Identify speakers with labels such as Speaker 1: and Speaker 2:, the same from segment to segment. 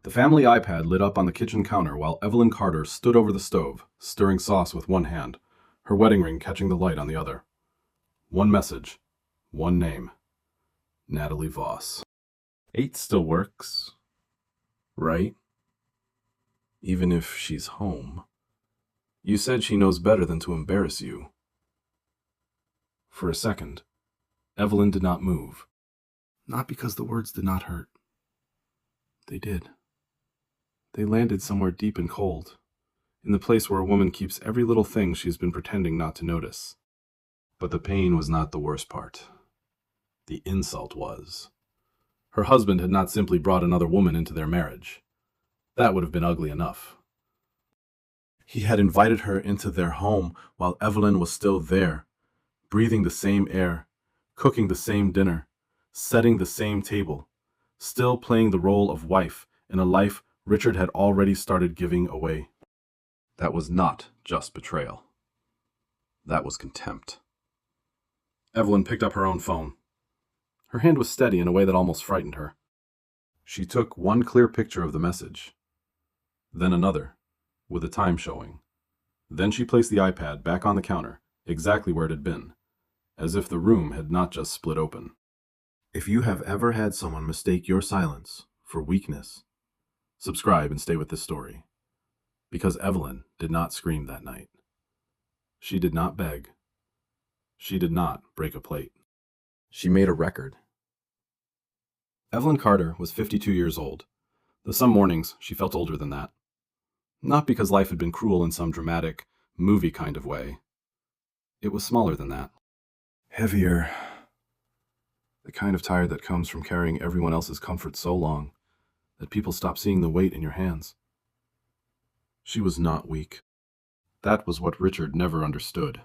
Speaker 1: The family iPad lit up on the kitchen counter while Evelyn Carter stood over the stove, stirring sauce with one hand, her wedding ring catching the light on the other. One message, one name. Natalie Voss. 8 still works, right? Even if she's home. You said she knows better than to embarrass you. For a second, Evelyn did not move. Not because the words did not hurt. They did. They landed somewhere deep and cold, in the place where a woman keeps every little thing she's been pretending not to notice. But the pain was not the worst part. The insult was. Her husband had not simply brought another woman into their marriage. That would have been ugly enough. He had invited her into their home while Evelyn was still there, breathing the same air, cooking the same dinner, setting the same table, still playing the role of wife in a life Richard had already started giving away. That was not just betrayal. That was contempt. Evelyn picked up her own phone. Her hand was steady in a way that almost frightened her. She took one clear picture of the message, then another, with the time showing. Then she placed the iPad back on the counter, exactly where it had been, as if the room had not just split open. If you have ever had someone mistake your silence for weakness, subscribe and stay with this story. Because Evelyn did not scream that night. She did not beg. She did not break a plate. She made a record. Evelyn Carter was 52 years old, though some mornings she felt older than that. Not because life had been cruel in some dramatic, movie kind of way. It was smaller than that. Heavier. The kind of tired that comes from carrying everyone else's comfort so long that people stop seeing the weight in your hands. She was not weak. That was what Richard never understood.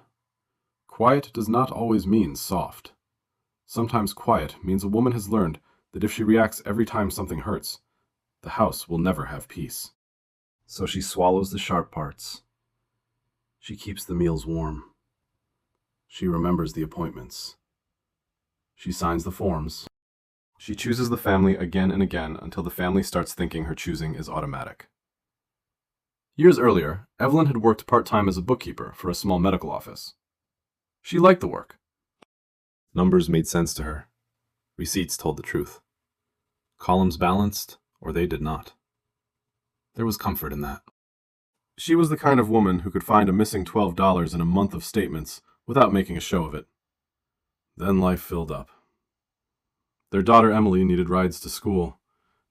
Speaker 1: Quiet does not always mean soft. Sometimes quiet means a woman has learned that if she reacts every time something hurts, the house will never have peace. So she swallows the sharp parts. She keeps the meals warm. She remembers the appointments. She signs the forms. She chooses the family again and again until the family starts thinking her choosing is automatic. Years earlier, Evelyn had worked part-time as a bookkeeper for a small medical office. She liked the work. Numbers made sense to her. Receipts told the truth. Columns balanced, or they did not. There was comfort in that. She was the kind of woman who could find a missing $12 in a month of statements without making a show of it. Then life filled up. Their daughter Emily needed rides to school,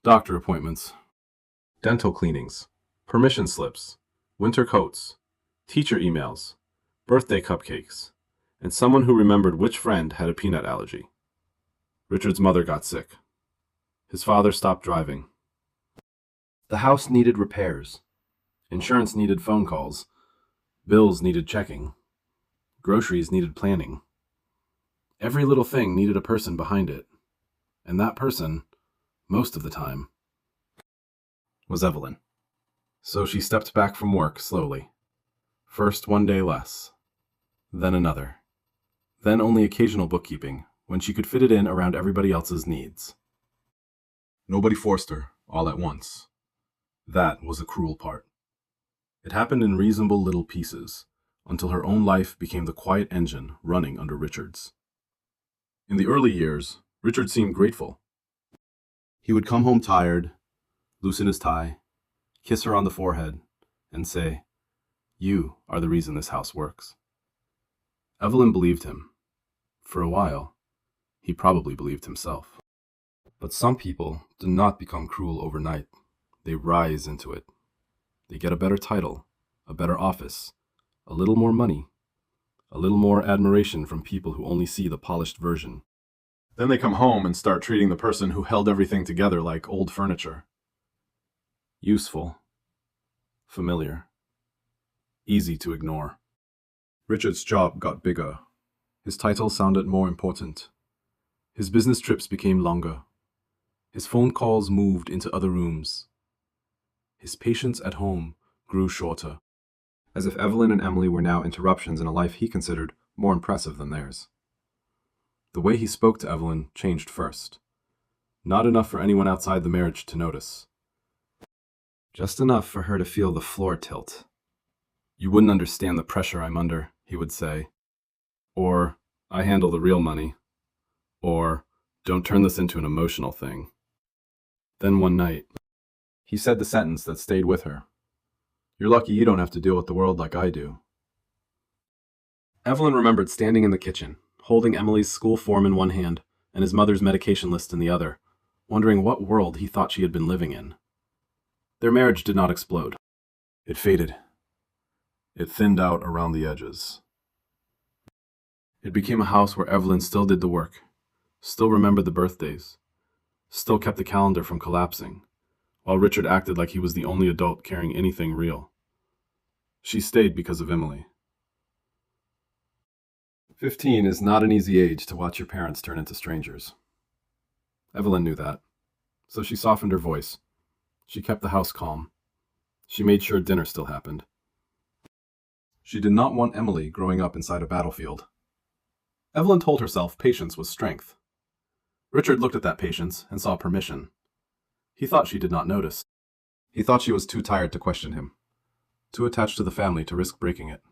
Speaker 1: doctor appointments, dental cleanings, permission slips, winter coats, teacher emails, birthday cupcakes, and someone who remembered which friend had a peanut allergy. Richard's mother got sick. His father stopped driving. The house needed repairs. Insurance needed phone calls. Bills needed checking. Groceries needed planning. Every little thing needed a person behind it. And that person, most of the time, was Evelyn. So she stepped back from work slowly. First one day less, then another. Then only occasional bookkeeping, when she could fit it in around everybody else's needs. Nobody forced her, all at once. That was the cruel part. It happened in reasonable little pieces, until her own life became the quiet engine running under Richard's. In the early years, Richard seemed grateful. He would come home tired, loosen his tie, kiss her on the forehead, and say, "You are the reason this house works." Evelyn believed him. For a while, he probably believed himself. But some people do not become cruel overnight. They rise into it. They get a better title, a better office, a little more money, a little more admiration from people who only see the polished version. Then they come home and start treating the person who held everything together like old furniture. Useful, familiar, easy to ignore. Richard's job got bigger. His title sounded more important. His business trips became longer. His phone calls moved into other rooms. His patience at home grew shorter, as if Evelyn and Emily were now interruptions in a life he considered more impressive than theirs. The way he spoke to Evelyn changed first. Not enough for anyone outside the marriage to notice. Just enough for her to feel the floor tilt. "You wouldn't understand the pressure I'm under," he would say. Or, "I handle the real money." Or, "Don't turn this into an emotional thing." Then one night, he said the sentence that stayed with her. "You're lucky you don't have to deal with the world like I do." Evelyn remembered standing in the kitchen, holding Emily's school form in one hand and his mother's medication list in the other, wondering what world he thought she had been living in. Their marriage did not explode. It faded. It thinned out around the edges. It became a house where Evelyn still did the work, still remembered the birthdays, still kept the calendar from collapsing, while Richard acted like he was the only adult carrying anything real. She stayed because of Emily. 15 is not an easy age to watch your parents turn into strangers. Evelyn knew that, so she softened her voice. She kept the house calm. She made sure dinner still happened. She did not want Emily growing up inside a battlefield. Evelyn told herself patience was strength. Richard looked at that patience and saw permission. He thought she did not notice. He thought she was too tired to question him, too attached to the family to risk breaking it,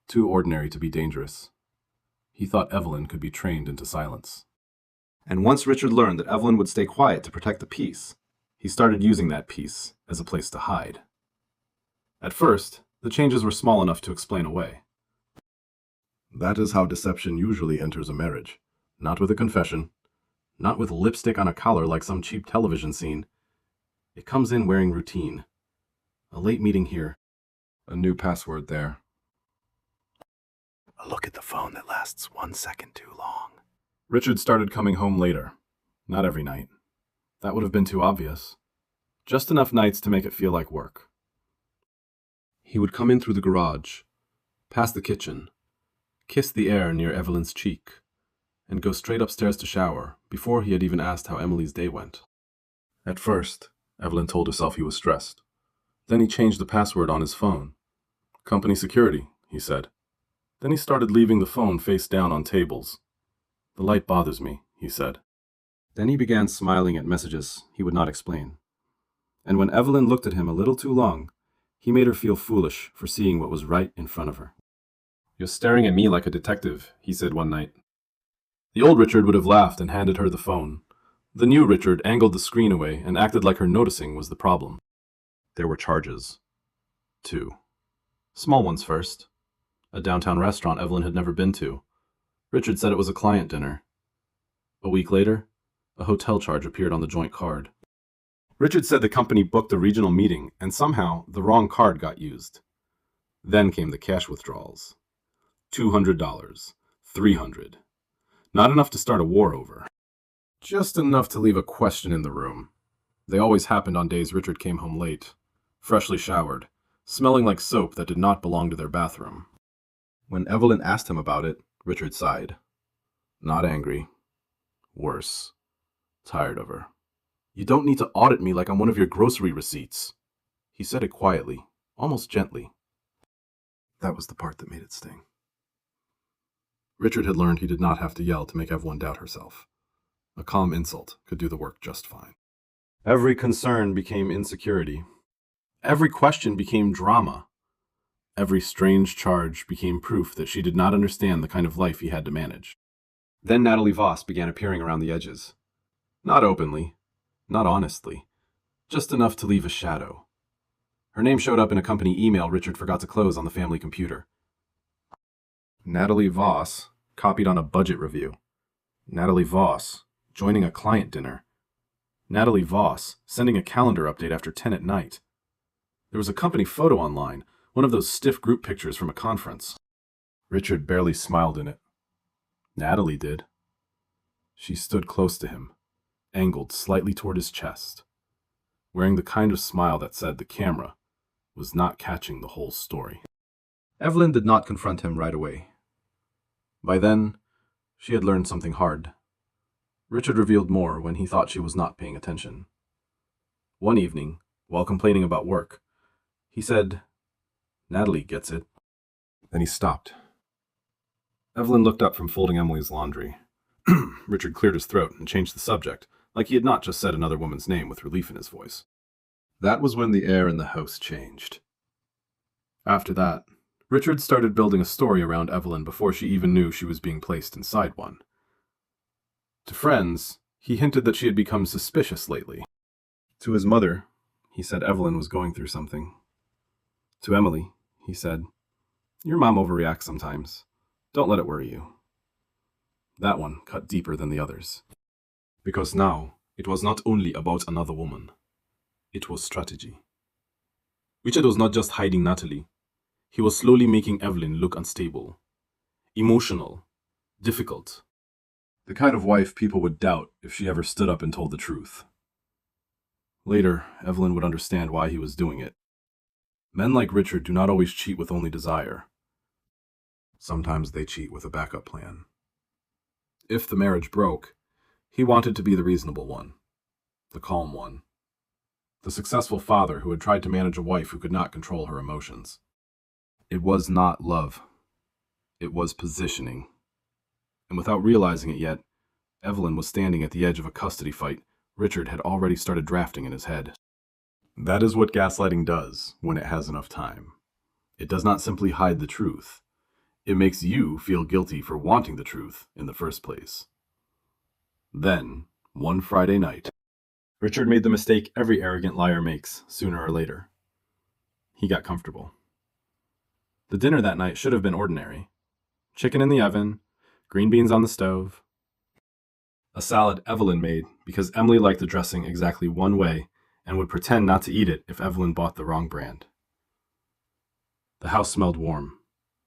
Speaker 1: too ordinary to be dangerous. He thought Evelyn could be trained into silence. And once Richard learned that Evelyn would stay quiet to protect the peace, he started using that peace as a place to hide. At first, the changes were small enough to explain away. That is how deception usually enters a marriage. Not with a confession, not with lipstick on a collar like some cheap television scene. It comes in wearing routine. A late meeting here, a new password there. A look at the phone that lasts 1 second too long. Richard started coming home later. Not every night. That would have been too obvious. Just enough nights to make it feel like work. He would come in through the garage, past the kitchen, kiss the air near Evelyn's cheek, and go straight upstairs to shower before he had even asked how Emily's day went. At first, Evelyn told herself he was stressed. Then he changed the password on his phone. "Company security," he said. Then he started leaving the phone face down on tables. "The light bothers me," he said. Then he began smiling at messages he would not explain. And when Evelyn looked at him a little too long, he made her feel foolish for seeing what was right in front of her. "You're staring at me like a detective," he said one night. The old Richard would have laughed and handed her the phone. The new Richard angled the screen away and acted like her noticing was the problem. There were charges. 2. Small ones first. A downtown restaurant Evelyn had never been to. Richard said it was a client dinner. A week later, a hotel charge appeared on the joint card. Richard said the company booked a regional meeting, and somehow the wrong card got used. Then came the cash withdrawals. $200, $300. Not enough to start a war over. Just enough to leave a question in the room. They always happened on days Richard came home late, freshly showered, smelling like soap that did not belong to their bathroom. When Evelyn asked him about it, Richard sighed. Not angry. Worse. Tired of her. "You don't need to audit me like I'm one of your grocery receipts." He said it quietly, almost gently. That was the part that made it sting. Richard had learned he did not have to yell to make Evelyn doubt herself. A calm insult could do the work just fine. Every concern became insecurity. Every question became drama. Every strange charge became proof that she did not understand the kind of life he had to manage. Then Natalie Voss began appearing around the edges. Not openly, not honestly, just enough to leave a shadow. Her name showed up in a company email Richard forgot to close on the family computer. Natalie Voss copied on a budget review. Natalie Voss joining a client dinner. Natalie Voss sending a calendar update after 10 at night. There was a company photo online, one of those stiff group pictures from a conference. Richard barely smiled in it. Natalie did. She stood close to him, angled slightly toward his chest, wearing the kind of smile that said the camera was not catching the whole story. Evelyn did not confront him right away. By then, she had learned something hard. Richard revealed more when he thought she was not paying attention. One evening, while complaining about work, he said, "Natalie gets it." Then he stopped. Evelyn looked up from folding Emily's laundry. Richard cleared his throat and changed the subject, like he had not just said another woman's name with relief in his voice. That was when the air in the house changed. After that, Richard started building a story around Evelyn before she even knew she was being placed inside one. To friends, he hinted that she had become suspicious lately. To his mother, he said Evelyn was going through something. To Emily, he said, "Your mom overreacts sometimes. Don't let it worry you." That one cut deeper than the others. Because now, it was not only about another woman. It was strategy. Richard was not just hiding Natalie. He was slowly making Evelyn look unstable, emotional, difficult. The kind of wife people would doubt if she ever stood up and told the truth. Later, Evelyn would understand why he was doing it. Men like Richard do not always cheat with only desire. Sometimes they cheat with a backup plan. If the marriage broke, he wanted to be the reasonable one, the calm one, the successful father who had tried to manage a wife who could not control her emotions. It was not love. It was positioning. And without realizing it yet, Evelyn was standing at the edge of a custody fight Richard had already started drafting in his head. That is what gaslighting does when it has enough time. It does not simply hide the truth. It makes you feel guilty for wanting the truth in the first place. Then, one Friday night, Richard made the mistake every arrogant liar makes sooner or later. He got comfortable. The dinner that night should have been ordinary. Chicken in the oven, green beans on the stove. A salad Evelyn made because Emily liked the dressing exactly one way and would pretend not to eat it if Evelyn bought the wrong brand. The house smelled warm,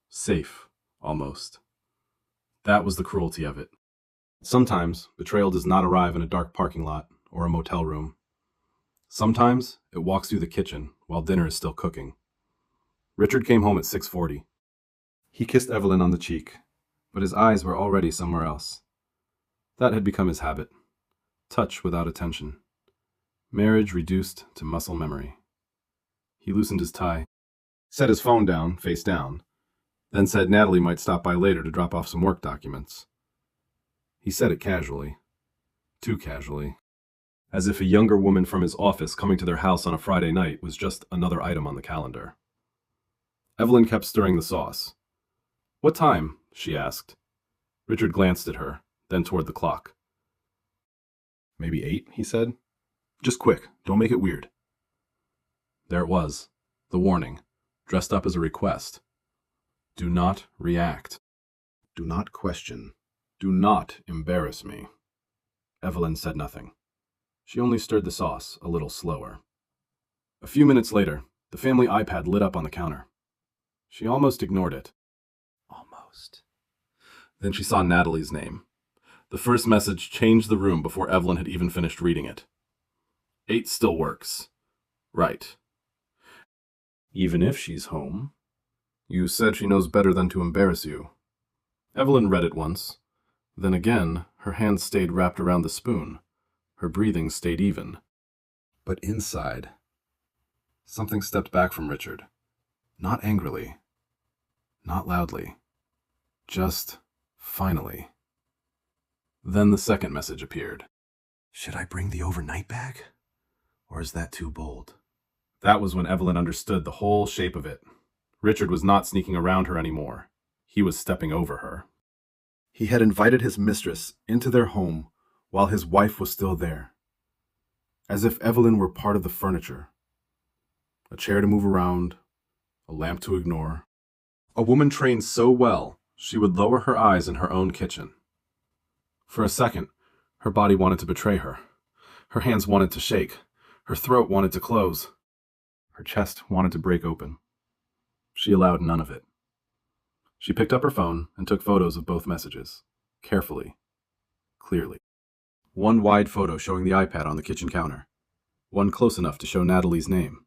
Speaker 1: safe, almost. That was the cruelty of it. Sometimes betrayal does not arrive in a dark parking lot or a motel room. Sometimes it walks through the kitchen while dinner is still cooking. Richard came home at 6:40. He kissed Evelyn on the cheek, but his eyes were already somewhere else. That had become his habit. Touch without attention. Marriage reduced to muscle memory. He loosened his tie, set his phone down, face down, then said Natalie might stop by later to drop off some work documents. He said it casually. Too casually. As if a younger woman from his office coming to their house on a Friday night was just another item on the calendar. Evelyn kept stirring the sauce. "What time?" she asked. Richard glanced at her, then toward the clock. "Maybe 8, he said. "Just quick, don't make it weird." There it was, the warning, dressed up as a request. Do not react. Do not question. Do not embarrass me. Evelyn said nothing. She only stirred the sauce a little slower. A few minutes later, the family iPad lit up on the counter. She almost ignored it. Almost. Then she saw Natalie's name. The first message changed the room before Evelyn had even finished reading it. 8 still works. Right. Even if she's home. You said she knows better than to embarrass you. Evelyn read it once. Then again, her hands stayed wrapped around the spoon. Her breathing stayed even. But inside, something stepped back from Richard. Not angrily. Not loudly. Just, finally. Then the second message appeared. Should I bring the overnight bag? Or is that too bold? That was when Evelyn understood the whole shape of it. Richard was not sneaking around her anymore. He was stepping over her. He had invited his mistress into their home while his wife was still there. As if Evelyn were part of the furniture. A chair to move around, a lamp to ignore. A woman trained so well, she would lower her eyes in her own kitchen. For a second, her body wanted to betray her. Her hands wanted to shake. Her throat wanted to close. Her chest wanted to break open. She allowed none of it. She picked up her phone and took photos of both messages, carefully, clearly. One wide photo showing the iPad on the kitchen counter. One close enough to show Natalie's name.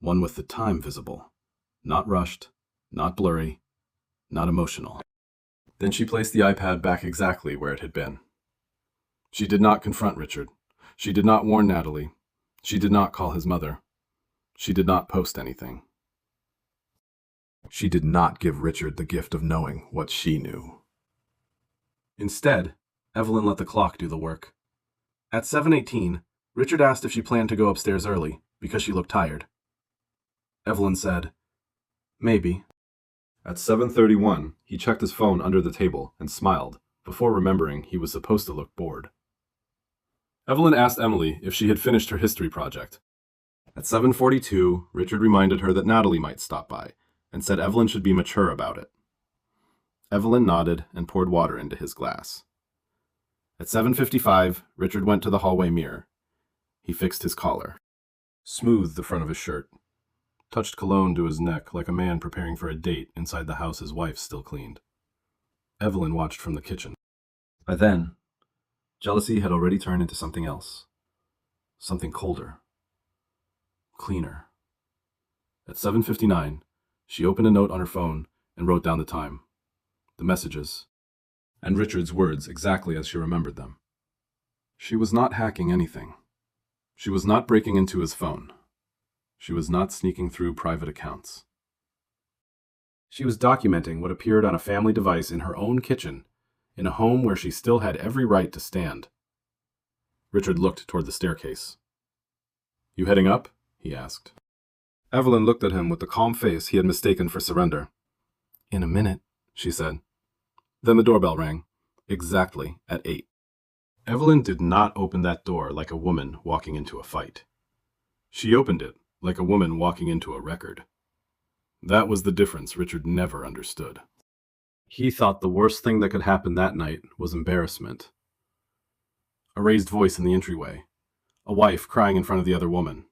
Speaker 1: One with the time visible. Not rushed, not blurry, not emotional. Then she placed the iPad back exactly where it had been. She did not confront Richard. She did not warn Natalie. She did not call his mother. She did not post anything. She did not give Richard the gift of knowing what she knew. Instead, Evelyn let the clock do the work. At 7:18, Richard asked if she planned to go upstairs early, Because she looked tired. Evelyn said, "Maybe." At 7:31, he checked his phone under the table and smiled, before remembering he was supposed to look bored. Evelyn asked Emily if she had finished her history project. At 7:42, Richard reminded her that Natalie might stop by, and said Evelyn should be mature about it. Evelyn nodded and poured water into his glass. At 7:55, Richard went to the hallway mirror. He fixed his collar, smoothed the front of his shirt, touched cologne to his neck like a man preparing for a date inside the house his wife still cleaned. Evelyn watched from the kitchen. By then, jealousy had already turned into something else. Something colder. Cleaner. At 7:59, she opened a note on her phone and wrote down the time, the messages, and Richard's words exactly as she remembered them. She was not hacking anything. She was not breaking into his phone. She was not sneaking through private accounts. She was documenting what appeared on a family device in her own kitchen, in a home where she still had every right to stand. Richard looked toward the staircase. "You heading up?" he asked. Evelyn looked at him with the calm face he had mistaken for surrender. "In a minute," she said. Then the doorbell rang, exactly at 8. Evelyn did not open that door like a woman walking into a fight. She opened it like a woman walking into a record. That was the difference Richard never understood. He thought the worst thing that could happen that night was embarrassment. A raised voice in the entryway, a wife crying in front of the other woman,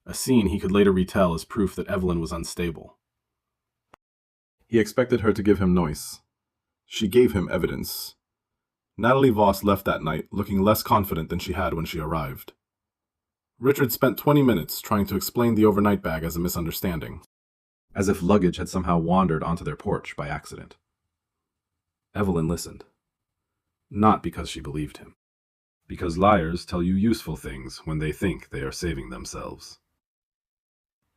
Speaker 1: a scene he could later retell as proof that Evelyn was unstable. He expected her to give him noise. She gave him evidence. Natalie Voss left that night looking less confident than she had when she arrived. Richard spent 20 minutes trying to explain the overnight bag as a misunderstanding, as if luggage had somehow wandered onto their porch by accident. Evelyn listened. Not because she believed him. Because liars tell you useful things when they think they are saving themselves.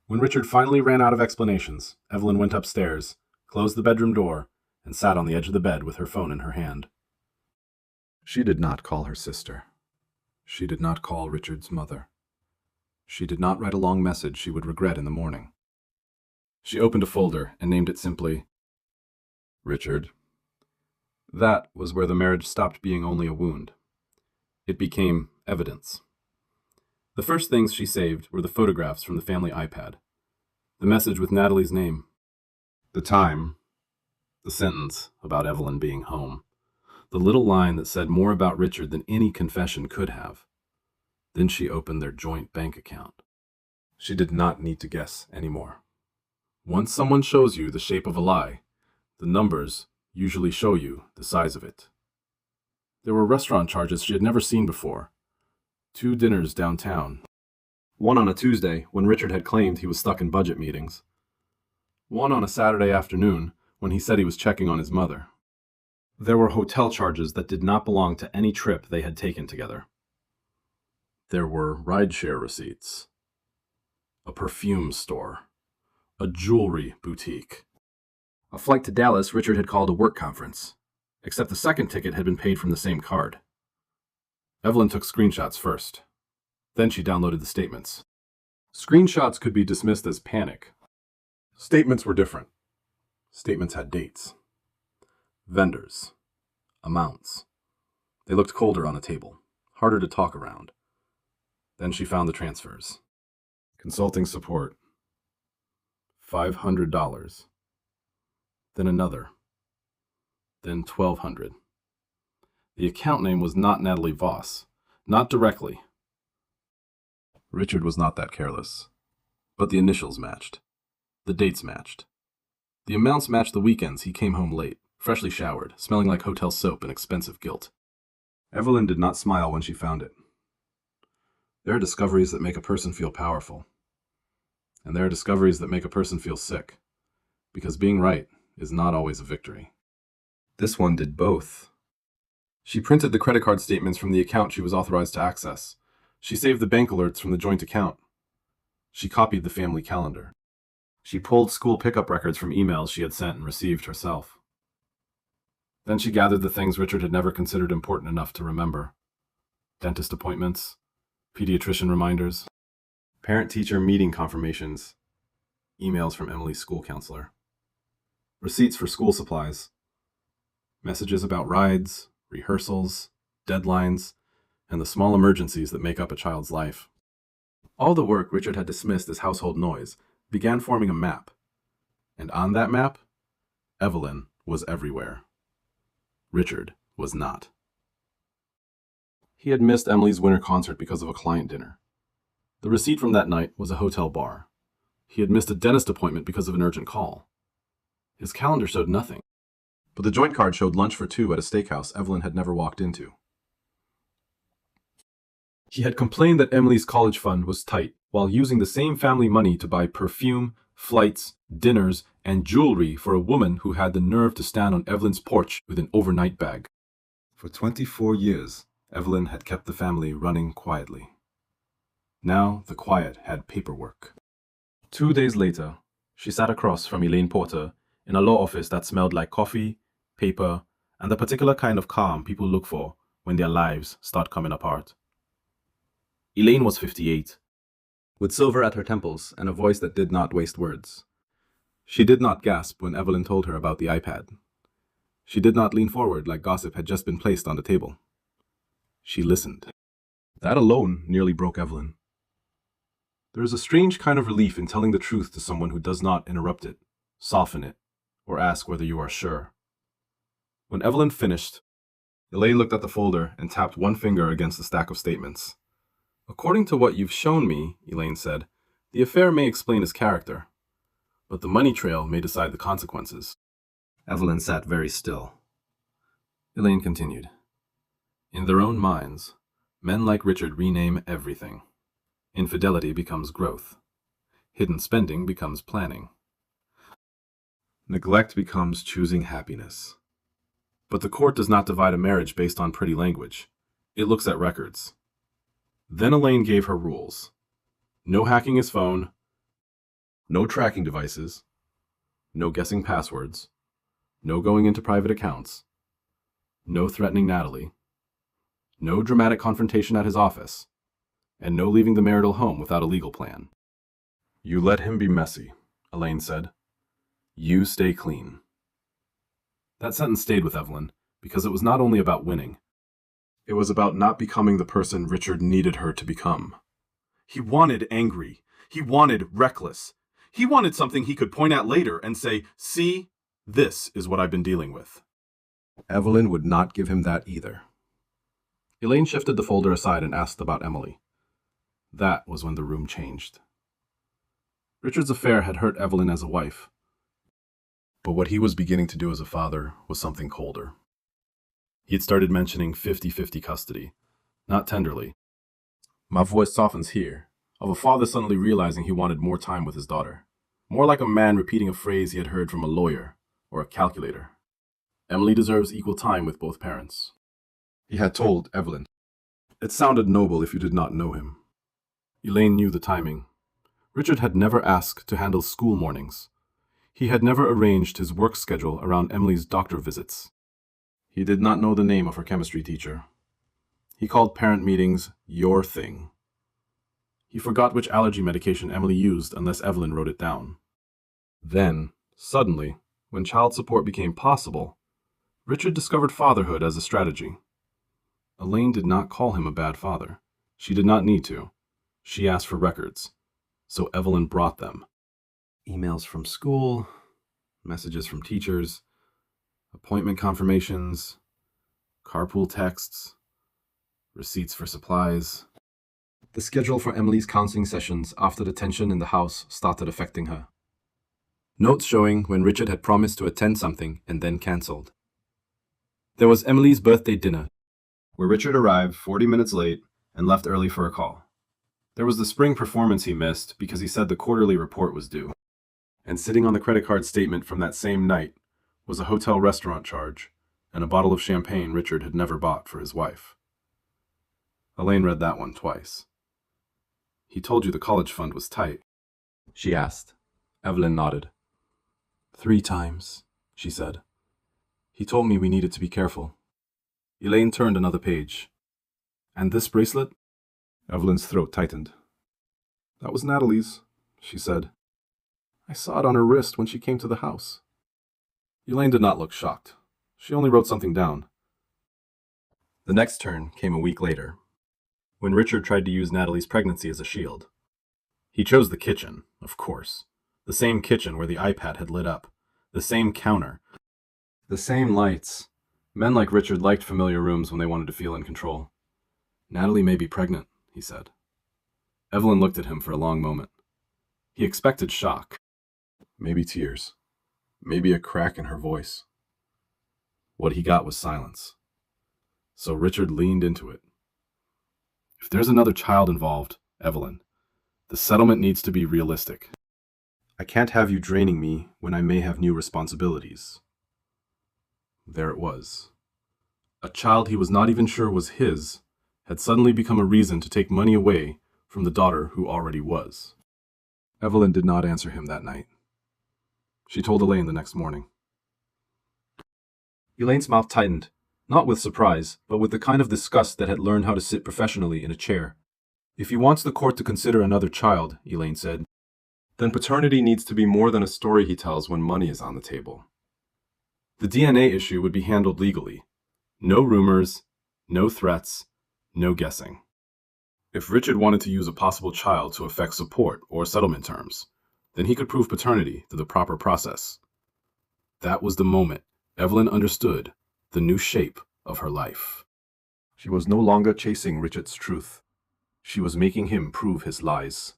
Speaker 1: When Richard finally ran out of explanations, Evelyn went upstairs, closed the bedroom door, and sat on the edge of the bed with her phone in her hand. She did not call her sister. She did not call Richard's mother. She did not write a long message she would regret in the morning. She opened a folder and named it simply Richard. That was where the marriage stopped being only a wound. It became evidence. The first things she saved were the photographs from the family iPad, the message with Natalie's name, the time, the sentence about Evelyn being home, the little line that said more about Richard than any confession could have. Then she opened their joint bank account. She did not need to guess anymore. Once someone shows you the shape of a lie, the numbers usually show you the size of it. There were restaurant charges she had never seen before. 2 dinners downtown. One on a Tuesday when Richard had claimed he was stuck in budget meetings. One on a Saturday afternoon when he said he was checking on his mother. There were hotel charges that did not belong to any trip they had taken together. There were rideshare receipts. A perfume store. A jewelry boutique. A flight to Dallas Richard had called a work conference, except the second ticket had been paid from the same card. Evelyn took screenshots first. Then she downloaded the statements. Screenshots could be dismissed as panic. Statements were different. Statements had dates. Vendors. Amounts. They looked colder on a table, harder to talk around. Then she found the transfers. Consulting support. $500. Then another. Then $1,200. The account name was not Natalie Voss. Not directly. Richard was not that careless. But the initials matched. The dates matched. The amounts matched the weekends he came home late, freshly showered, smelling like hotel soap and expensive guilt. Evelyn did not smile when she found it. There are discoveries that make a person feel powerful. And there are discoveries that make a person feel sick. Because being right is not always a victory. This one did both. She printed the credit card statements from the account she was authorized to access. She saved the bank alerts from the joint account. She copied the family calendar. She pulled school pickup records from emails she had sent and received herself. Then she gathered the things Richard had never considered important enough to remember. Dentist appointments, pediatrician reminders, Parent-teacher meeting confirmations, emails from Emily's school counselor, receipts for school supplies, messages about rides, rehearsals, deadlines, and the small emergencies that make up a child's life. All the work Richard had dismissed as household noise began forming a map, and on that map, Evelyn was everywhere. Richard was not. He had missed Emily's winter concert because of a client dinner. The receipt from that night was a hotel bar. He had missed a dentist appointment because of an urgent call. His calendar showed nothing, but the joint card showed lunch for two at a steakhouse Evelyn had never walked into. He had complained that Emily's college fund was tight while using the same family money to buy perfume, flights, dinners, and jewelry for a woman who had the nerve to stand on Evelyn's porch with an overnight bag. For 24 years, Evelyn had kept the family running quietly. Now the quiet had paperwork. 2 days later, she sat across from Elaine Porter in a law office that smelled like coffee, paper, and the particular kind of calm people look for when their lives start coming apart. Elaine was 58, with silver at her temples and a voice that did not waste words. She did not gasp when Evelyn told her about the iPad. She did not lean forward like gossip had just been placed on the table. She listened. That alone nearly broke Evelyn. There is a strange kind of relief in telling the truth to someone who does not interrupt it, soften it, or ask whether you are sure. When Evelyn finished, Elaine looked at the folder and tapped one finger against the stack of statements. According to what you've shown me, Elaine said, the affair may explain his character, but the money trail may decide the consequences. Evelyn sat very still. Elaine continued. In their own minds, men like Richard rename everything. Infidelity becomes growth. Hidden spending becomes planning. Neglect becomes choosing happiness. But the court does not divide a marriage based on pretty language. It looks at records. Then Elaine gave her rules. No hacking his phone. No tracking devices. No guessing passwords. No going into private accounts. No threatening Natalie. No dramatic confrontation at his office. And no leaving the marital home without a legal plan. You let him be messy, Elaine said. You stay clean. That sentence stayed with Evelyn because it was not only about winning. It was about not becoming the person Richard needed her to become. He wanted angry. He wanted reckless. He wanted something he could point at later and say, see, this is what I've been dealing with. Evelyn would not give him that either. Elaine shifted the folder aside and asked about Emily. That was when the room changed. Richard's affair had hurt Evelyn as a wife, but what he was beginning to do as a father was something colder. He had started mentioning 50-50 custody, not tenderly. My voice softens here, of a father suddenly realizing he wanted more time with his daughter, more like a man repeating a phrase he had heard from a lawyer or a calculator. Emily deserves equal time with both parents. He had told Evelyn. It sounded noble if you did not know him. Elaine knew the timing. Richard had never asked to handle school mornings. He had never arranged his work schedule around Emily's doctor visits. He did not know the name of her chemistry teacher. He called parent meetings your thing. He forgot which allergy medication Emily used unless Evelyn wrote it down. Then, suddenly, when child support became possible, Richard discovered fatherhood as a strategy. Elaine did not call him a bad father. She did not need to. She asked for records, so Evelyn brought them. Emails from school, messages from teachers, appointment confirmations, carpool texts, receipts for supplies. The schedule for Emily's counseling sessions after the tension in the house started affecting her. Notes showing when Richard had promised to attend something and then cancelled. There was Emily's birthday dinner, where Richard arrived 40 minutes late and left early for a call. There was the spring performance he missed because he said the quarterly report was due. And sitting on the credit card statement from that same night was a hotel restaurant charge and a bottle of champagne Richard had never bought for his wife. Elaine read that one twice. He told you the college fund was tight, she asked. Evelyn nodded. 3 times, she said. He told me we needed to be careful. Elaine turned another page. And this bracelet? Evelyn's throat tightened. That was Natalie's, she said. I saw it on her wrist when she came to the house. Elaine did not look shocked. She only wrote something down. The next turn came a week later, when Richard tried to use Natalie's pregnancy as a shield. He chose the kitchen, of course. The same kitchen where the iPad had lit up. The same counter. The same lights. Men like Richard liked familiar rooms when they wanted to feel in control. Natalie may be pregnant, he said. Evelyn looked at him for a long moment. He expected shock. Maybe tears. Maybe a crack in her voice. What he got was silence. So Richard leaned into it. If there's another child involved, Evelyn, the settlement needs to be realistic. I can't have you draining me when I may have new responsibilities. There it was. A child he was not even sure was his had suddenly become a reason to take money away from the daughter who already was. Evelyn did not answer him that night. She told Elaine the next morning. Elaine's mouth tightened, not with surprise, but with the kind of disgust that had learned how to sit professionally in a chair. If he wants the court to consider another child, Elaine said, then paternity needs to be more than a story he tells when money is on the table. The DNA issue would be handled legally. No rumors, no threats, no guessing. If Richard wanted to use a possible child to effect support or settlement terms, then he could prove paternity through the proper process. That was the moment Evelyn understood the new shape of her life. She was no longer chasing Richard's truth. She was making him prove his lies.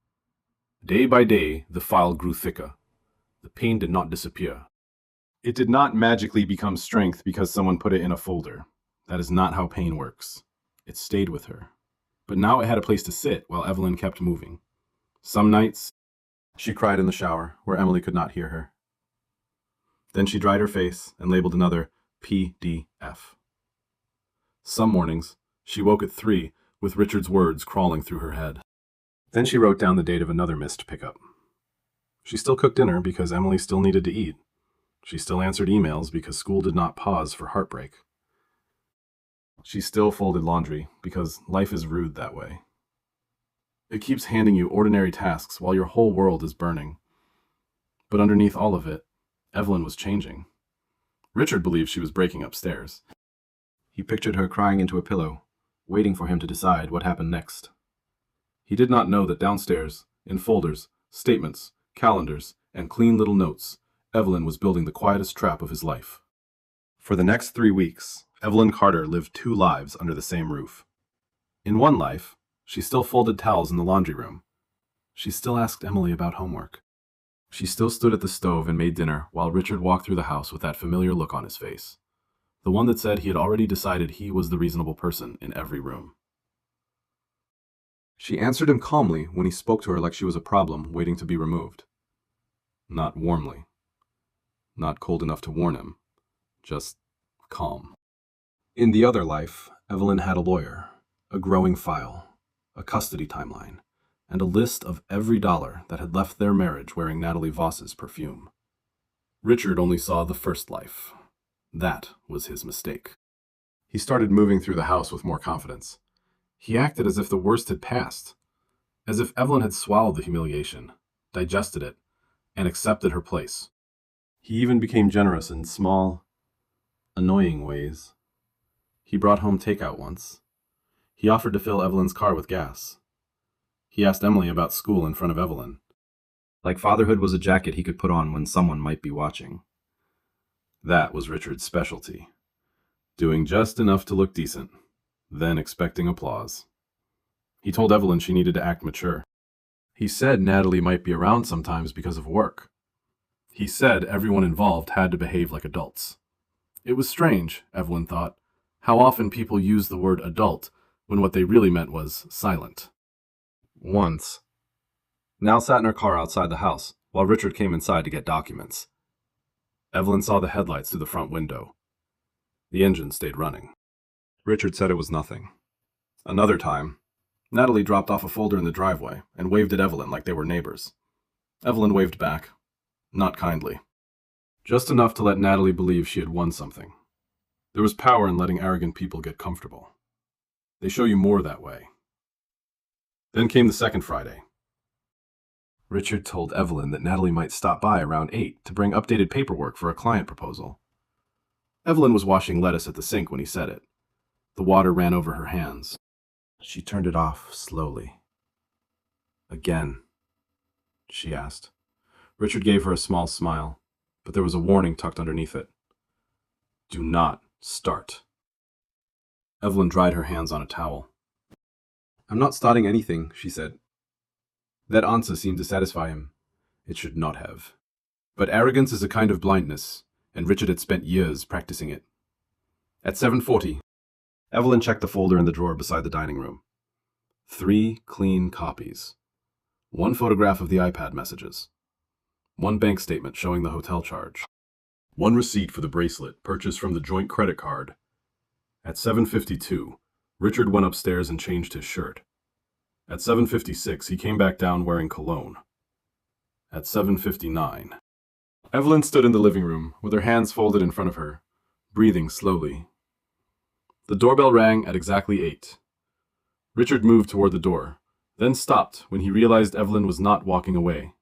Speaker 1: Day by day, the file grew thicker. The pain did not disappear. It did not magically become strength because someone put it in a folder. That is not how pain works. It stayed with her. But now it had a place to sit while Evelyn kept moving. Some nights, she cried in the shower where Emily could not hear her. Then she dried her face and labeled another PDF. Some mornings, she woke at 3 with Richard's words crawling through her head. Then she wrote down the date of another missed pickup. She still cooked dinner because Emily still needed to eat. She still answered emails because school did not pause for heartbreak. She still folded laundry because life is rude that way. It keeps handing you ordinary tasks while your whole world is burning. But underneath all of it, Evelyn was changing. Richard believed she was breaking upstairs. He pictured her crying into a pillow, waiting for him to decide what happened next. He did not know that downstairs, in folders, statements, calendars, and clean little notes, Evelyn was building the quietest trap of his life. For the next 3 weeks, Evelyn Carter lived 2 lives under the same roof. In one life, she still folded towels in the laundry room. She still asked Emily about homework. She still stood at the stove and made dinner while Richard walked through the house with that familiar look on his face. The one that said he had already decided he was the reasonable person in every room. She answered him calmly when he spoke to her like she was a problem waiting to be removed. Not warmly. Not cold enough to warn him. Just calm. In the other life, Evelyn had a lawyer, a growing file, a custody timeline, and a list of every dollar that had left their marriage wearing Natalie Voss's perfume. Richard only saw the first life. That was his mistake. He started moving through the house with more confidence. He acted as if the worst had passed, as if Evelyn had swallowed the humiliation, digested it, and accepted her place. He even became generous in small, annoying ways. He brought home takeout once. He offered to fill Evelyn's car with gas. He asked Emily about school in front of Evelyn. Like fatherhood was a jacket he could put on when someone might be watching. That was Richard's specialty. Doing just enough to look decent, then expecting applause. He told Evelyn she needed to act mature. He said Natalie might be around sometimes because of work. He said everyone involved had to behave like adults. It was strange, Evelyn thought, how often people use the word adult when what they really meant was silent. Once, Nell sat in her car outside the house while Richard came inside to get documents. Evelyn saw the headlights through the front window. The engine stayed running. Richard said it was nothing. Another time, Natalie dropped off a folder in the driveway and waved at Evelyn like they were neighbors. Evelyn waved back, not kindly. Just enough to let Natalie believe she had won something. There was power in letting arrogant people get comfortable. They show you more that way. Then came the second Friday. Richard told Evelyn that Natalie might stop by around 8 to bring updated paperwork for a client proposal. Evelyn was washing lettuce at the sink when he said it. The water ran over her hands. She turned it off slowly. "Again?" she asked. Richard gave her a small smile, but there was a warning tucked underneath it. "Do not start." Evelyn dried her hands on a towel. "I'm not starting anything," she said. That answer seemed to satisfy him. It should not have. But arrogance is a kind of blindness, and Richard had spent years practicing it. At 7:40, Evelyn checked the folder in the drawer beside the dining room. 3 clean copies. 1 photograph of the iPad messages. 1 bank statement showing the hotel charge. 1 receipt for the bracelet purchased from the joint credit card. At 7:52, Richard went upstairs and changed his shirt. At 7:56, he came back down wearing cologne. At 7:59, Evelyn stood in the living room with her hands folded in front of her, breathing slowly. The doorbell rang at exactly 8. Richard moved toward the door, then stopped when he realized Evelyn was not walking away.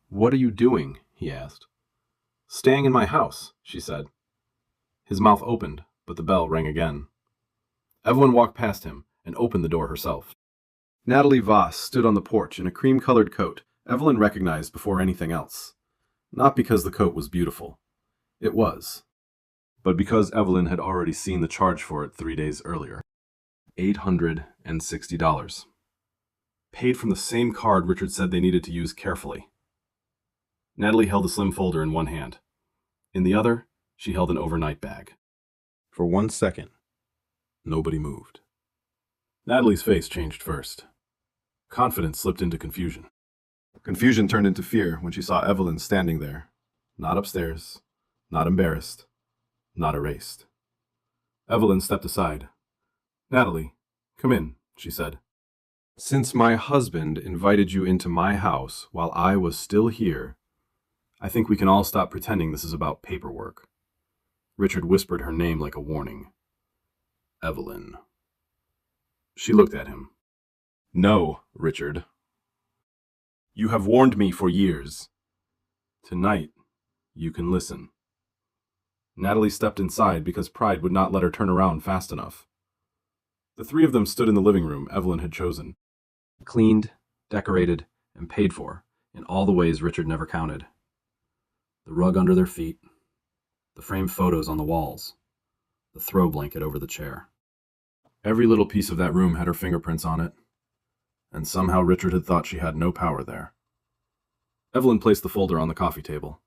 Speaker 1: "What are you doing?" he asked. "Staying in my house," she said. His mouth opened, but the bell rang again. Evelyn walked past him and opened the door herself. Natalie Voss stood on the porch in a cream-colored coat Evelyn recognized before anything else. Not because the coat was beautiful. It was. But because Evelyn had already seen the charge for it 3 days earlier. $860. Paid from the same card Richard said they needed to use carefully. Natalie held a slim folder in one hand. In the other, she held an overnight bag. For 1 second, nobody moved. Natalie's face changed first. Confidence slipped into confusion. Confusion turned into fear when she saw Evelyn standing there, not upstairs, not embarrassed, not erased. Evelyn stepped aside. "Natalie, come in," she said. "Since my husband invited you into my house while I was still here, I think we can all stop pretending this is about paperwork." Richard whispered her name like a warning. "Evelyn." She looked at him. "No, Richard. You have warned me for years. Tonight, you can listen." Natalie stepped inside because pride would not let her turn around fast enough. The 3 of them stood in the living room Evelyn had chosen. Cleaned, decorated, and paid for in all the ways Richard never counted. The rug under their feet, the framed photos on the walls, the throw blanket over the chair. Every little piece of that room had her fingerprints on it, and somehow Richard had thought she had no power there. Evelyn placed the folder on the coffee table.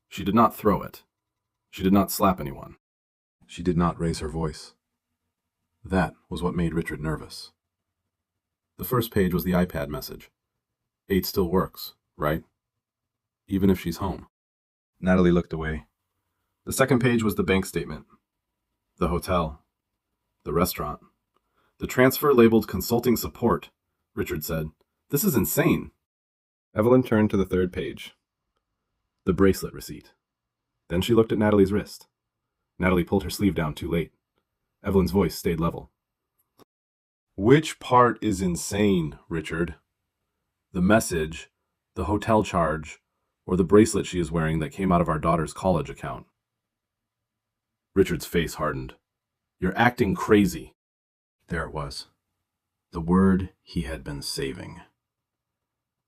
Speaker 1: She did not throw it. She did not slap anyone. She did not raise her voice. That was what made Richard nervous. The first page was the iPad message. 8 still works, right? Even if she's home. Natalie looked away. The second page was the bank statement. The hotel. The restaurant. The transfer labeled consulting support, Richard said. "This is insane." Evelyn turned to the third page. The bracelet receipt. Then she looked at Natalie's wrist. Natalie pulled her sleeve down too late. Evelyn's voice stayed level. "Which part is insane, Richard? The message, the hotel charge, or the bracelet she is wearing that came out of our daughter's college account?" Richard's face hardened. "You're acting crazy." There it was. The word he had been saving.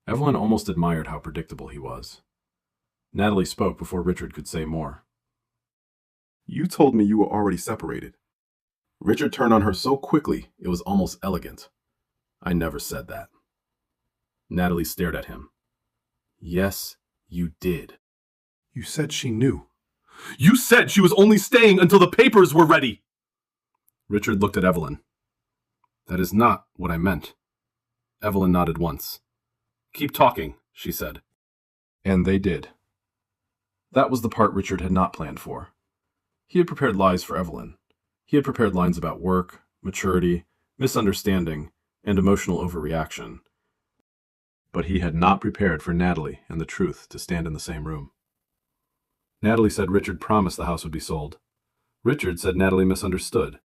Speaker 1: Evelyn almost admired how predictable he was. Natalie spoke before Richard could say more. "You told me you were already separated." Richard turned on her so quickly it was almost elegant. "I never said that." Natalie stared at him. "Yes, you did." "You said she knew." "You said she was only staying until the papers were ready." Richard looked at Evelyn. "That is not what I meant." Evelyn nodded once. "Keep talking," she said. And they did. That was the part Richard had not planned for. He had prepared lies for Evelyn. He had prepared lines about work, maturity, misunderstanding, and emotional overreaction. But he had not prepared for Natalie and the truth to stand in the same room. Natalie said Richard promised the house would be sold. Richard said Natalie misunderstood.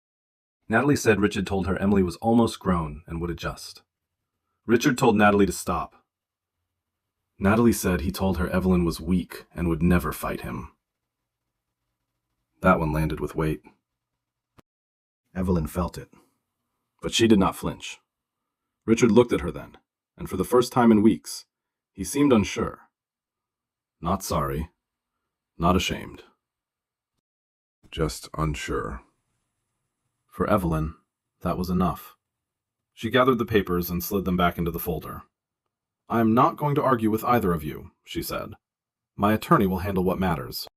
Speaker 1: Natalie said Richard told her Emily was almost grown and would adjust. Richard told Natalie to stop, Natalie said he told her Evelyn was weak and would never fight him. That one landed with weight. Evelyn felt it, but she did not flinch. Richard looked at her then, and for the first time in weeks, he seemed unsure. Not sorry, not ashamed. Just unsure. For Evelyn, that was enough. She gathered the papers and slid them back into the folder. "I am not going to argue with either of you," she said. "My attorney will handle what matters."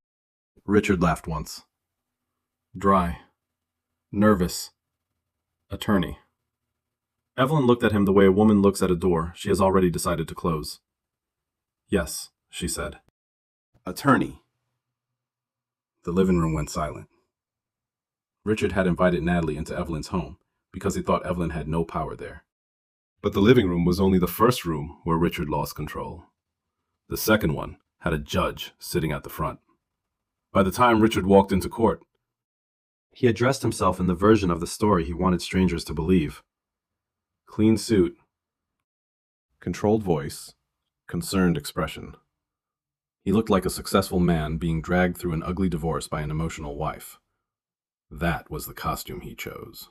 Speaker 1: Richard laughed once. Dry. Nervous. Attorney. Evelyn looked at him the way a woman looks at a door she has already decided to close. "Yes," she said. "Attorney." The living room went silent. Richard had invited Natalie into Evelyn's home because he thought Evelyn had no power there. But the living room was only the first room where Richard lost control. The second one had a judge sitting at the front. By the time Richard walked into court, he had dressed himself in the version of the story he wanted strangers to believe. Clean suit, controlled voice, concerned expression. He looked like a successful man being dragged through an ugly divorce by an emotional wife. That was the costume he chose.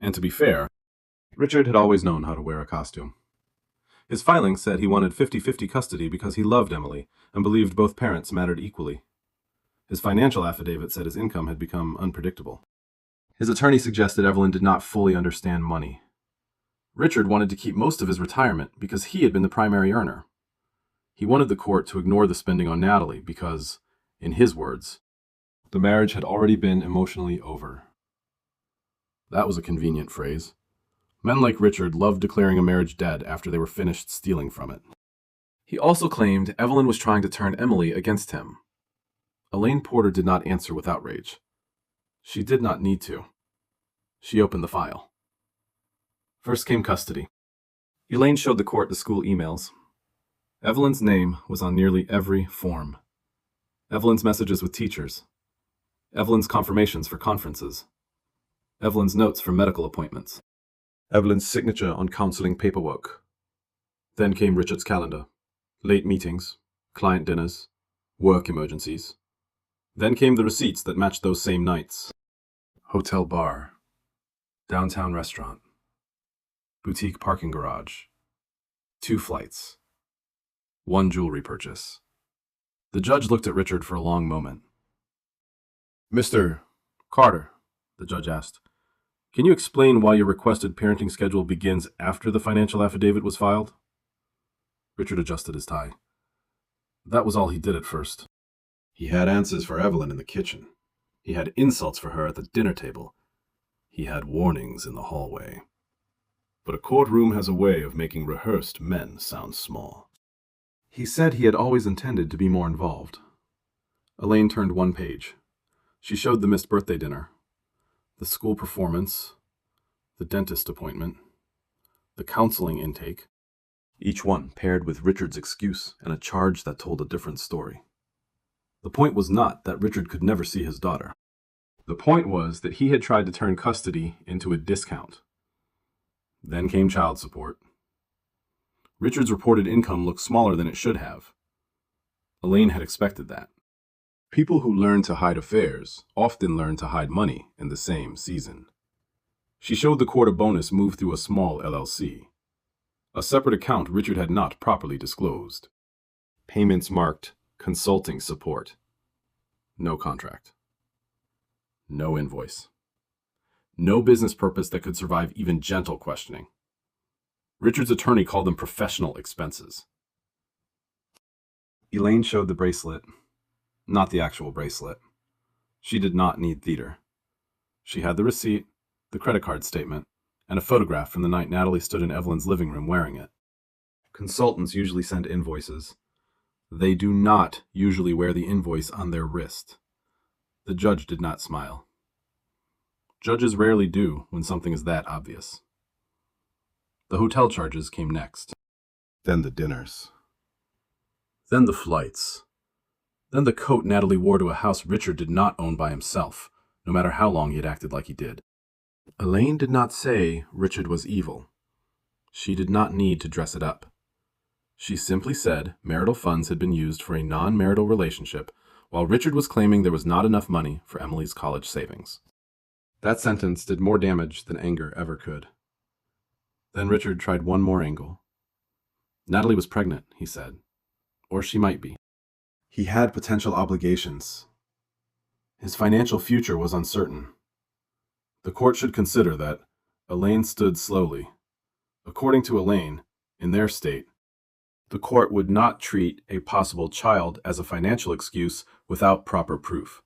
Speaker 1: And to be fair, Richard had always known how to wear a costume. His filing said he wanted 50-50 custody because he loved Emily and believed both parents mattered equally. His financial affidavit said his income had become unpredictable. His attorney suggested Evelyn did not fully understand money. Richard wanted to keep most of his retirement because he had been the primary earner. He wanted the court to ignore the spending on Natalie because, in his words, the marriage had already been emotionally over. That was a convenient phrase. Men like Richard loved declaring a marriage dead after they were finished stealing from it. He also claimed Evelyn was trying to turn Emily against him. Elaine Porter did not answer with outrage. She did not need to. She opened the file. First came custody. Elaine showed the court the school emails. Evelyn's name was on nearly every form. Evelyn's messages with teachers. Evelyn's confirmations for conferences. Evelyn's notes for medical appointments. Evelyn's signature on counseling paperwork. Then came Richard's calendar. Late meetings, client dinners, work emergencies. Then came the receipts that matched those same nights. Hotel bar. Downtown restaurant. Boutique parking garage. 2 flights. 1 jewelry purchase. The judge looked at Richard for a long moment. "Mr. Carter," the judge asked, "can you explain why your requested parenting schedule begins after the financial affidavit was filed?" Richard adjusted his tie. That was all he did at first. He had answers for Evelyn in the kitchen. He had insults for her at the dinner table. He had warnings in the hallway. But a courtroom has a way of making rehearsed men sound small. He said he had always intended to be more involved. Elaine turned 1 page. She showed the missed birthday dinner, the school performance, the dentist appointment, the counseling intake, each one paired with Richard's excuse and a charge that told a different story. The point was not that Richard could never see his daughter. The point was that he had tried to turn custody into a discount. Then came child support. Richard's reported income looked smaller than it should have. Elaine had expected that. People who learn to hide affairs often learn to hide money in the same season. She showed the court a bonus moved through a small LLC. A separate account Richard had not properly disclosed. Payments marked consulting support. No contract. No invoice. No business purpose that could survive even gentle questioning. Richard's attorney called them professional expenses. Elaine showed the bracelet. Not the actual bracelet. She did not need theater. She had the receipt, the credit card statement, and a photograph from the night Natalie stood in Evelyn's living room wearing it. Consultants usually send invoices. They do not usually wear the invoice on their wrist. The judge did not smile. Judges rarely do when something is that obvious. The hotel charges came next. Then the dinners. Then the flights. Then the coat Natalie wore to a house Richard did not own by himself, no matter how long he had acted like he did. Elaine did not say Richard was evil. She did not need to dress it up. She simply said marital funds had been used for a non-marital relationship, while Richard was claiming there was not enough money for Emily's college savings. That sentence did more damage than anger ever could. Then Richard tried one more angle. Natalie was pregnant, he said. Or she might be. He had potential obligations. His financial future was uncertain. The court should consider that Elaine stood slowly. According to Elaine, in their state, the court would not treat a possible child as a financial excuse without proper proof.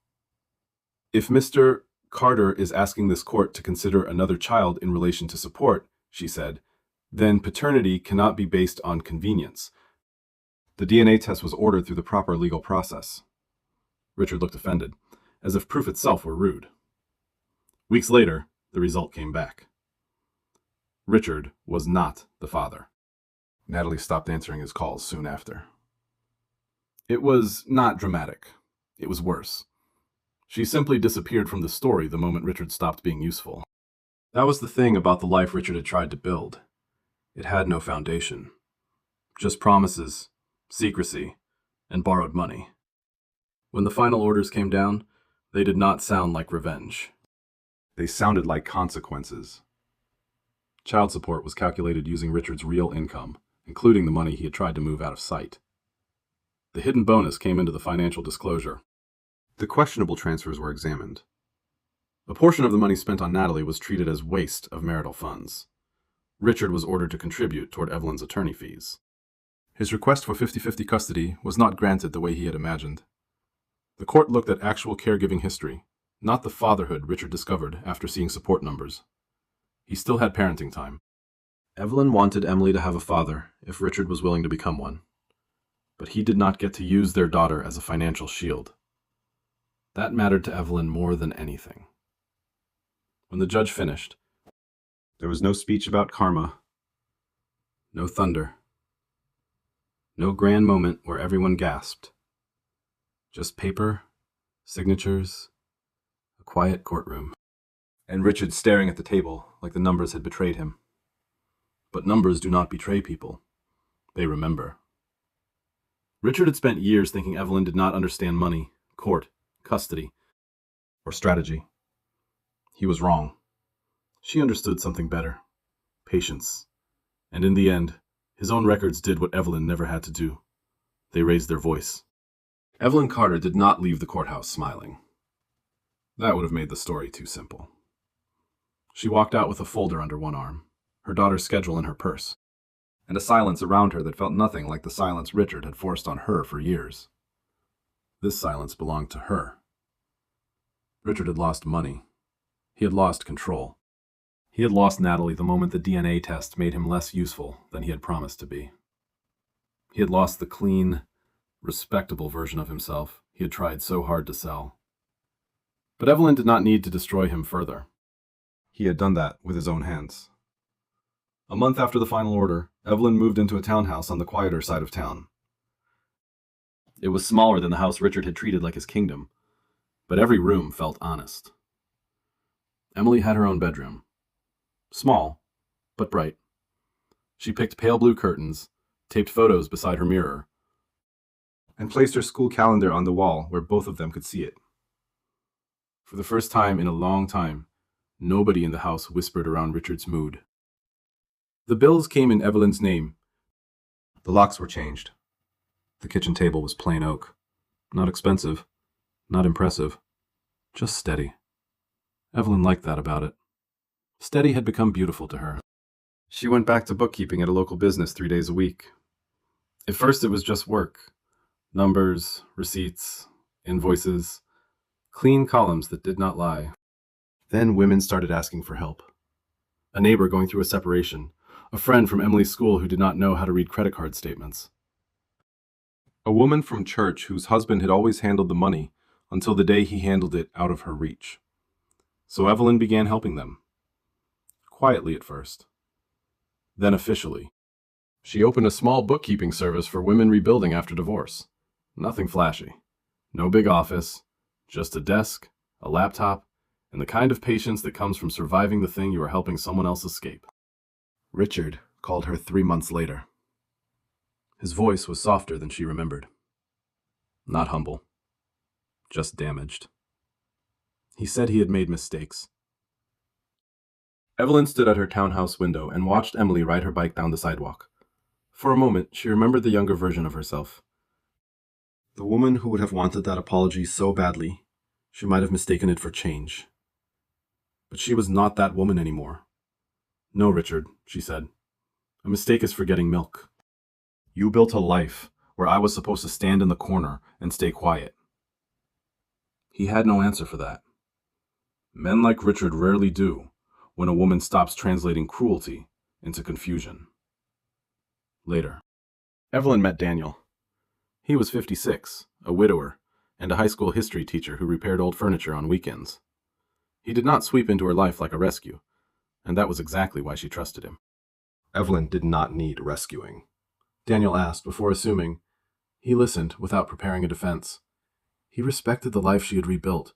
Speaker 1: If Mr. Carter is asking this court to consider another child in relation to support, she said, then paternity cannot be based on convenience. The DNA test was ordered through the proper legal process. Richard looked offended, as if proof itself were rude. Weeks later, the result came back. Richard was not the father. Natalie stopped answering his calls soon after. It was not dramatic. It was worse. She simply disappeared from the story the moment Richard stopped being useful. That was the thing about the life Richard had tried to build. It had no foundation. Just promises, secrecy, and borrowed money. When the final orders came down, they did not sound like revenge. They sounded like consequences. Child support was calculated using Richard's real income, including the money he had tried to move out of sight. The hidden bonus came into the financial disclosure. The questionable transfers were examined. A portion of the money spent on Natalie was treated as waste of marital funds. Richard was ordered to contribute toward Evelyn's attorney fees. His request for 50-50 custody was not granted the way he had imagined. The court looked at actual caregiving history, not the fatherhood Richard discovered after seeing support numbers. He still had parenting time. Evelyn wanted Emily to have a father if Richard was willing to become one, but he did not get to use their daughter as a financial shield. That mattered to Evelyn more than anything. When the judge finished, there was no speech about karma, no thunder, no grand moment where everyone gasped. Just paper, signatures, a quiet courtroom, and Richard staring at the table like the numbers had betrayed him. But numbers do not betray people. They remember. Richard had spent years thinking Evelyn did not understand money, court, custody, or strategy. He was wrong. She understood something better. Patience. And in the end, his own records did what Evelyn never had to do. They raised their voice. Evelyn Carter did not leave the courthouse smiling. That would have made the story too simple. She walked out with a folder under one arm, her daughter's schedule in her purse, and a silence around her that felt nothing like the silence Richard had forced on her for years. This silence belonged to her. Richard had lost money. He had lost control. He had lost Natalie the moment the DNA test made him less useful than he had promised to be. He had lost the clean, respectable version of himself he had tried so hard to sell. But Evelyn did not need to destroy him further. He had done that with his own hands. A month after the final order, Evelyn moved into a townhouse on the quieter side of town. It was smaller than the house Richard had treated like his kingdom, but every room felt honest. Emily had her own bedroom. Small, but bright. She picked pale blue curtains, taped photos beside her mirror, and placed her school calendar on the wall where both of them could see it. For the first time in a long time, nobody in the house whispered around Richard's mood. The bills came in Evelyn's name. The locks were changed. The kitchen table was plain oak. Not expensive, not impressive, just steady. Evelyn liked that about it. Steady had become beautiful to her. She went back to bookkeeping at a local business 3 days a week. At first it was just work. Numbers, receipts, invoices, clean columns that did not lie. Then women started asking for help. A neighbor going through a separation, a friend from Emily's school who did not know how to read credit card statements. A woman from church whose husband had always handled the money until the day he handled it out of her reach. So Evelyn began helping them. Quietly at first. Then officially. She opened a small bookkeeping service for women rebuilding after divorce. Nothing flashy. No big office. Just a desk, a laptop, and the kind of patience that comes from surviving the thing you are helping someone else escape. Richard called her 3 months later. His voice was softer than she remembered. Not humble, just damaged. He said he had made mistakes. Evelyn stood at her townhouse window and watched Emily ride her bike down the sidewalk. For a moment, she remembered the younger version of herself. The woman who would have wanted that apology so badly, she might have mistaken it for change. But she was not that woman anymore. No, Richard, she said. A mistake is forgetting milk. You built a life where I was supposed to stand in the corner and stay quiet. He had no answer for that. Men like Richard rarely do when a woman stops translating cruelty into confusion. Later, Evelyn met Daniel. He was 56, a widower, and a high school history teacher who repaired old furniture on weekends. He did not sweep into her life like a rescue, and that was exactly why she trusted him. Evelyn did not need rescuing, Daniel asked before assuming. He listened without preparing a defense. He respected the life she had rebuilt,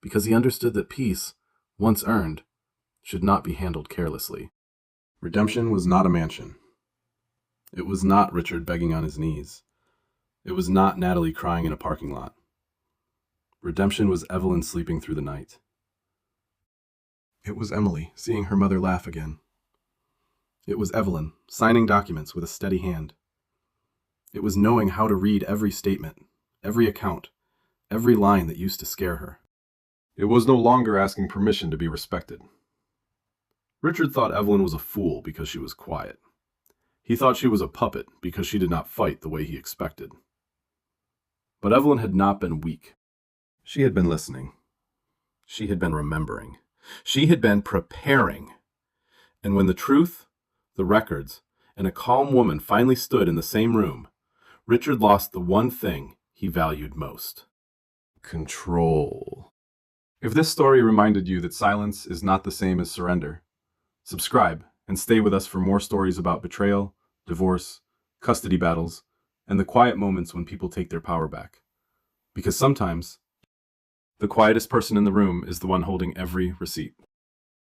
Speaker 1: because he understood that peace, once earned, should not be handled carelessly. Redemption was not a mansion. It was not Richard begging on his knees. It was not Natalie crying in a parking lot. Redemption was Evelyn sleeping through the night. It was Emily seeing her mother laugh again. It was Evelyn signing documents with a steady hand. It was knowing how to read every statement, every account, every line that used to scare her. It was no longer asking permission to be respected. Richard thought Evelyn was a fool because she was quiet. He thought she was a puppet because she did not fight the way he expected. But Evelyn had not been weak. She had been listening. She had been remembering. She had been preparing. And when the truth, the records, and a calm woman finally stood in the same room, Richard lost the one thing he valued most: control. If this story reminded you that silence is not the same as surrender, subscribe and stay with us for more stories about betrayal, divorce, custody battles, and the quiet moments when people take their power back. Because sometimes, the quietest person in the room is the one holding every receipt.